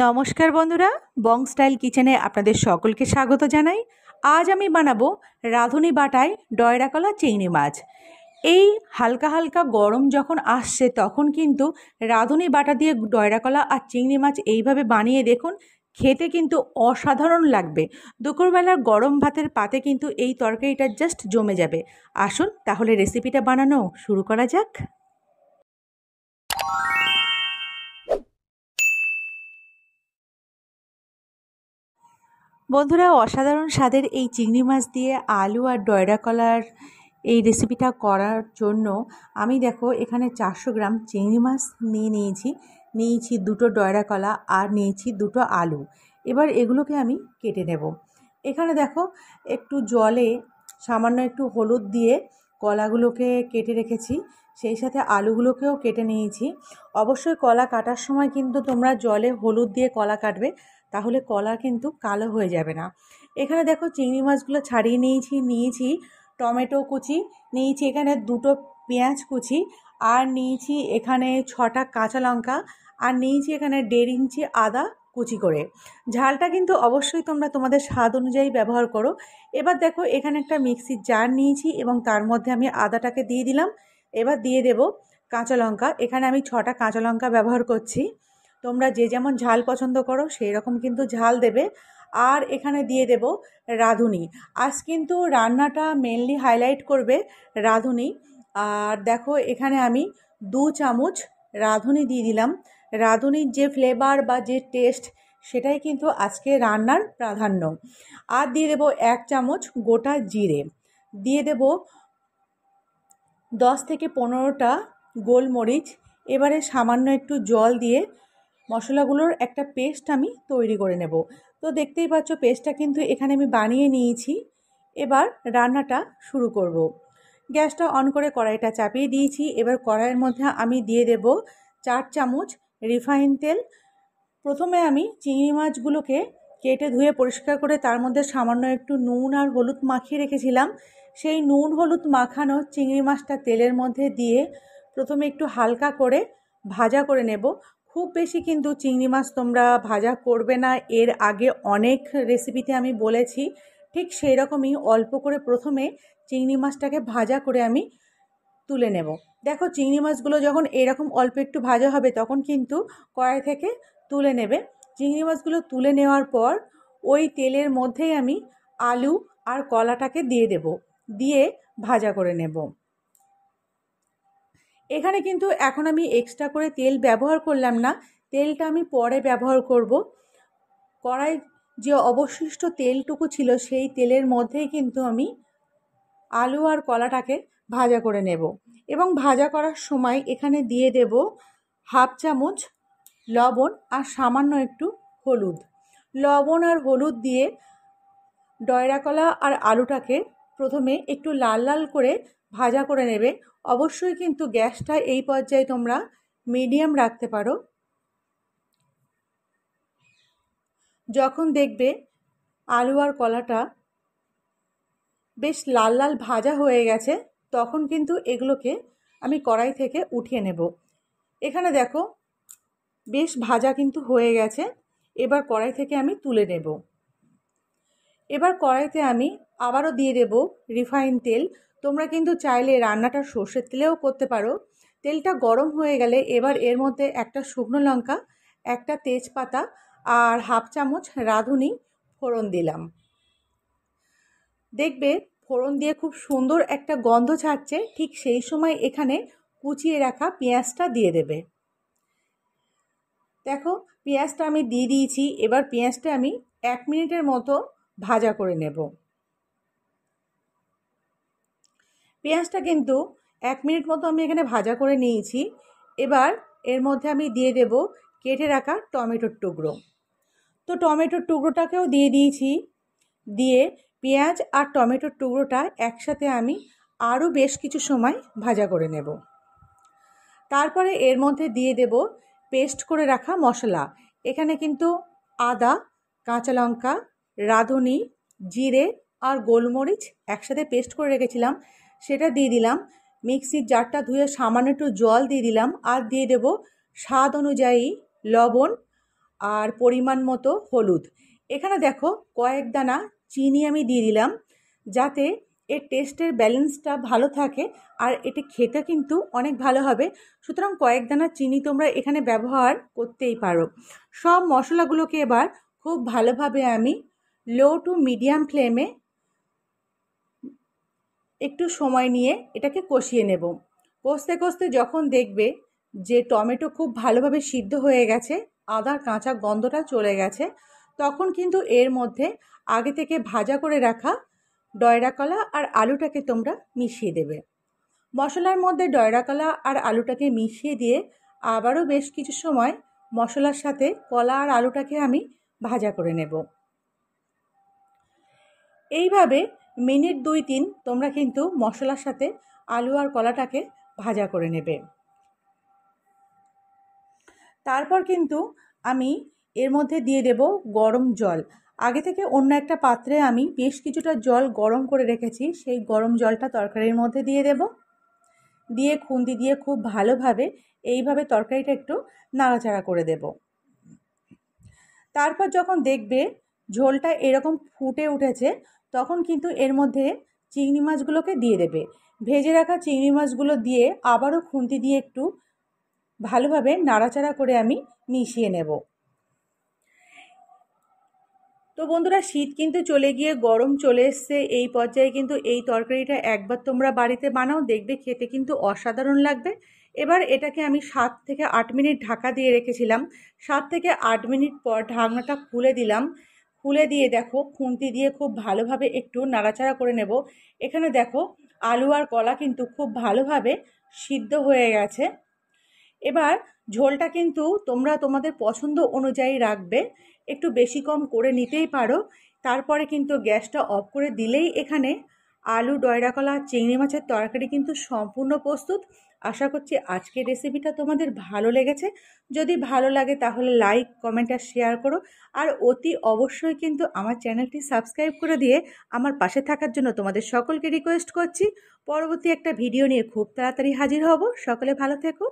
নমস্কার বন্ধুরা, বং স্টাইল কিচেনে আপনাদের সকলকে স্বাগত জানাই। আজ আমি বানাবো রাঁধুনি বাটায় ডয়রা কলা চিংড়ি মাছ। এই হালকা হালকা গরম যখন আসছে তখন কিন্তু রাঁধুনি বাটা দিয়ে ডয়রা কলা আর চিংড়ি মাছ এইভাবে বানিয়ে দেখুন, খেতে কিন্তু অসাধারণ লাগবে। দুপুরবেলার গরম ভাতের পাতে কিন্তু এই তরকারিটা জাস্ট জমে যাবে। আসুন তাহলে রেসিপিটা বানানো শুরু করা যাক। বন্ধুরা, অসাধারণ স্বাদের এই চিংড়ি মাছ দিয়ে আলু আর ডয়রা কলার এই রেসিপিটা করার জন্য আমি দেখো এখানে 400 গ্রাম চিংড়ি মাছ নিয়েছি দুটো ডয়রা কলা আর নিয়েছি দুটো আলু। এবার এগুলোকে আমি কেটে নেব। এখানে দেখো একটু জলে সামান্য একটু হলুদ দিয়ে কলাগুলোকে কেটে রেখেছি, সেই সাথে আলুগুলোকেও কেটে নিয়েছি। অবশ্যই কলা কাটার সময় কিন্তু তোমরা জলে হলুদ দিয়ে কলা কাটবে, তাহলে কলা কিন্তু কালো হয়ে যাবে না। এখানে দেখো চিংড়ি মাছগুলো ছাড়িয়ে নিয়েছি টমেটো কুচি, নিয়েছি এখানে দুটো পেঁয়াজ কুচি, আর নিয়েছি এখানে 6টা কাঁচা লঙ্কা, আর নিয়েছি এখানে 1.5 ইঞ্চি আদা কুচি করে। ঝালটা কিন্তু অবশ্যই তোমরা তোমাদের স্বাদ অনুযায়ী ব্যবহার করো। এবার দেখো এখানে একটা মিক্সির জার নিয়েছি এবং তার মধ্যে আমি আদাটাকে দিয়ে দিলাম। এবার দিয়ে দেব কাঁচা লঙ্কা। এখানে আমি 6টা কাঁচা লঙ্কা ব্যবহার করছি। তোমরা যে যেমন ঝাল পছন্দ করো সেই রকম কিন্তু ঝাল দেবে। আর এখানে দিয়ে দেব রাঁধুনি। আজ কিন্তু রান্নাটা মেনলি হাইলাইট করবে রাঁধুনি। আর দেখো এখানে আমি 2 চামচ রাঁধুনি দিয়ে দিলাম। রাঁধুনির যে ফ্লেভার বা যে টেস্ট সেটাই কিন্তু আজকে রান্নার প্রাধান্য। আর দিয়ে দেব 1 চামচ গোটা জিরে, দিয়ে দেব 10 থেকে 15টা গোলমরিচ। এবারে সামান্য একটু জল দিয়ে মশলাগুলোর একটা পেস্ট আমি তৈরি করে নেব। তো দেখতেই পাচ্ছ পেস্টটা কিন্তু এখানে আমি বানিয়ে নিয়েছি। এবার রান্নাটা শুরু করব। গ্যাসটা অন করে কড়াইটা চাপিয়ে দিয়েছি। এবার কড়াইয়ের মধ্যে আমি দিয়ে দেব 4 চামচ রিফাইন তেল। প্রথমে আমি চিংড়ি মাছগুলোকে কেটে ধুয়ে পরিষ্কার করে তার মধ্যে সামান্য একটু নুন আর হলুদ মাখিয়ে রেখেছিলাম। সেই নুন হলুদ মাখানো চিংড়ি মাছটা তেলের মধ্যে দিয়ে প্রথমে একটু হালকা করে ভাজা করে নেব। খুব বেশি কিন্তু চিংড়ি মাছ তোমরা ভাজা করবে না, এর আগে অনেক রেসিপিতে আমি বলেছি। ঠিক সেই রকমই অল্প করে প্রথমে চিংড়ি মাছটাকে ভাজা করে আমি তুলে নেব। দেখো চিংড়ি মাছগুলো যখন এরকম অল্প একটু ভাজা হবে তখন কিন্তু কড়াই থেকে তুলে নেবে। চিংড়ি মাছগুলো তুলে নেওয়ার পর ওই তেলের মধ্যেই আমি আলু আর কলাটাকে দিয়ে দেব, দিয়ে ভাজা করে নেব। এখানে কিন্তু এখন আমি এক্সট্রা করে তেল ব্যবহার করলাম না, তেলটা আমি পরে ব্যবহার করব। কড়াই যে অবশিষ্ট তেলটুকু ছিল সেই তেলের মধ্যেই কিন্তু আমি আলু আর কলাটাকে ভাজা করে নেব। এবং ভাজা করার সময় এখানে দিয়ে দেব 1/2 চামচ লবণ আর সামান্য একটু হলুদ। লবণ আর হলুদ দিয়ে ডয়রা কলা আর আলুটাকে প্রথমে একটু লাল লাল করে ভাজা করে নেবে। অবশ্যই কিন্তু গ্যাসটা এই পর্যায়ে তোমরা মিডিয়াম রাখতে পারো। যখন দেখবে আলু আর কলাটা বেশ লাল লাল ভাজা হয়ে গেছে তখন কিন্তু এগুলোকে আমি কড়াই থেকে উঠিয়ে নেব। এখানে দেখো বেশ ভাজা কিন্তু হয়ে গেছে। এবার কড়াই থেকে আমি তুলে নেব। এবার কড়াইতে আমি আবারও দিয়ে দেব রিফাইন তেল। তোমরা কিন্তু চাইলে রান্নাটা সর্ষের তেলেও করতে পারো। তেলটা গরম হয়ে গেলে এবার এর মধ্যে একটা শুকনো লঙ্কা, একটা তেজপাতা আর 1/2 চামচ রাঁধুনি ফোড়ন দিলাম। দেখবে ফোড়ন দিয়ে খুব সুন্দর একটা গন্ধ ছাড়ছে, ঠিক সেই সময় এখানে কুচিয়ে রাখা পেঁয়াজটা দিয়ে দেবে। দেখো পেঁয়াজটা আমি দিয়ে দিয়েছি। এবার পেঁয়াজটা আমি 1 মিনিটের মতো ভাজা করে নেব। পেঁয়াজটা কিন্তু 1 মিনিট মতো আমি এখানে ভাজা করে নিয়েছি। এবার এর মধ্যে আমি দিয়ে দেব কেটে রাখা টমেটোর টুকরো। তো টমেটোর টুকরোটাকেও দিয়ে দিয়েছি। দিয়ে পেঁয়াজ আর টমেটোর টুকরোটা একসাথে আমি আরও বেশ কিছু সময় ভাজা করে নেব। তারপরে এর মধ্যে দিয়ে দেব পেস্ট করে রাখা মশলা। এখানে কিন্তু আদা, কাঁচা লঙ্কা, রাঁধুনি, জিরে আর গোলমরিচ একসাথে পেস্ট করে রেখেছিলাম, সেটা দিয়ে দিলাম। মিক্সির জারটা ধুয়ে সামান্য একটু জল দিয়ে দিলাম, আর দিয়ে দেব স্বাদ অনুযায়ী লবণ আর পরিমাণ মতো হলুদ। এখানে দেখো কয়েক দানা চিনি আমি দিয়ে দিলাম, যাতে এর টেস্টের ব্যালেন্সটা ভালো থাকে আর এটি খেতে কিন্তু অনেক ভালো হবে। সুতরাং কয়েক দানা চিনি তোমরা এখানে ব্যবহার করতেই পারো। সব মশলাগুলোকে এবার খুব ভালোভাবে আমি লো টু মিডিয়াম ফ্লেমে একটু সময় নিয়ে এটাকে কষিয়ে নেব। কষতে কষতে যখন দেখবে যে টমেটো খুব ভালোভাবে সিদ্ধ হয়ে গেছে, আদার কাঁচা গন্ধটা চলে গেছে, তখন কিন্তু এর মধ্যে আগে থেকে ভাজা করে রাখা ডয়রা কলা আর আলুটাকে তোমরা মিশিয়ে দেবে। মশলার মধ্যে ডয়রা কলা আর আলুটাকে মিশিয়ে দিয়ে আবারও বেশ কিছু সময় মশলার সাথে কলা আর আলুটাকে আমি ভাজা করে নেব। এইভাবে মিনিট 2-3 তোমরা কিন্তু মশলার সাথে আলু আর কলাটাকে ভাজা করে নেবে। তারপর কিন্তু আমি এর মধ্যে দিয়ে দেব গরম জল। আগে থেকে অন্য একটা পাত্রে আমি বেশ কিছুটা জল গরম করে রেখেছি, সেই গরম জলটা তরকারির মধ্যে দিয়ে দেব। দিয়ে খুন্তি দিয়ে খুব ভালোভাবে এইভাবে তরকারিটা একটু নাড়াচাড়া করে দেব। তারপর যখন দেখবে ঝোলটা এরকম ফুটে উঠেছে, তখন কিন্তু এর মধ্যে চিংড়ি মাছগুলোকে দিয়ে দেবে। ভেজে রাখা চিংড়ি মাছগুলো দিয়ে আবারও খুন্তি দিয়ে একটু ভালোভাবে নাড়াচাড়া করে আমি মিশিয়ে নেব। তো বন্ধুরা, শীত কিন্তু চলে গিয়ে গরম চলে এসছে, এই পর্যায়ে কিন্তু এই তরকারিটা একবার তোমরা বাড়িতে বানাও, দেখবে খেতে কিন্তু অসাধারণ লাগবে। এবার এটাকে আমি 7 থেকে 8 মিনিট ঢাকা দিয়ে রেখেছিলাম। 7 থেকে 8 মিনিট পর ঢাকনাটা খুলে দিলাম। খুলে দিয়ে দেখো খুন্তি দিয়ে খুব ভালোভাবে একটু নাড়াচাড়া করে নেব। এখানে দেখো আলু আর কলা কিন্তু খুব ভালোভাবে সিদ্ধ হয়ে গেছে। এবার ঝোলটা কিন্তু তোমরা তোমাদের পছন্দ অনুযায়ী রাখবে, একটু বেশি কম করে নিতেই পারো। তারপরে কিন্তু গ্যাসটা অফ করে দিলেই এখানে আলু, ডয়রা কলা, চিংড়ি মাছের তরকারি কিন্তু সম্পূর্ণ প্রস্তুত। আশা করছি আজকের রেসিপিটা তোমাদের ভালো লেগেছে। যদি ভালো লাগে তাহলে লাইক, কমেন্ট আর শেয়ার করো। আর অতি অবশ্যই কিন্তু আমার চ্যানেলটি সাবস্ক্রাইব করে দিয়ে আমার পাশে থাকার জন্য তোমাদের সকলকে রিকোয়েস্ট করছি। পরবর্তী একটা ভিডিও নিয়ে খুব তাড়াতাড়ি হাজির হব। সকলে ভালো থেকো।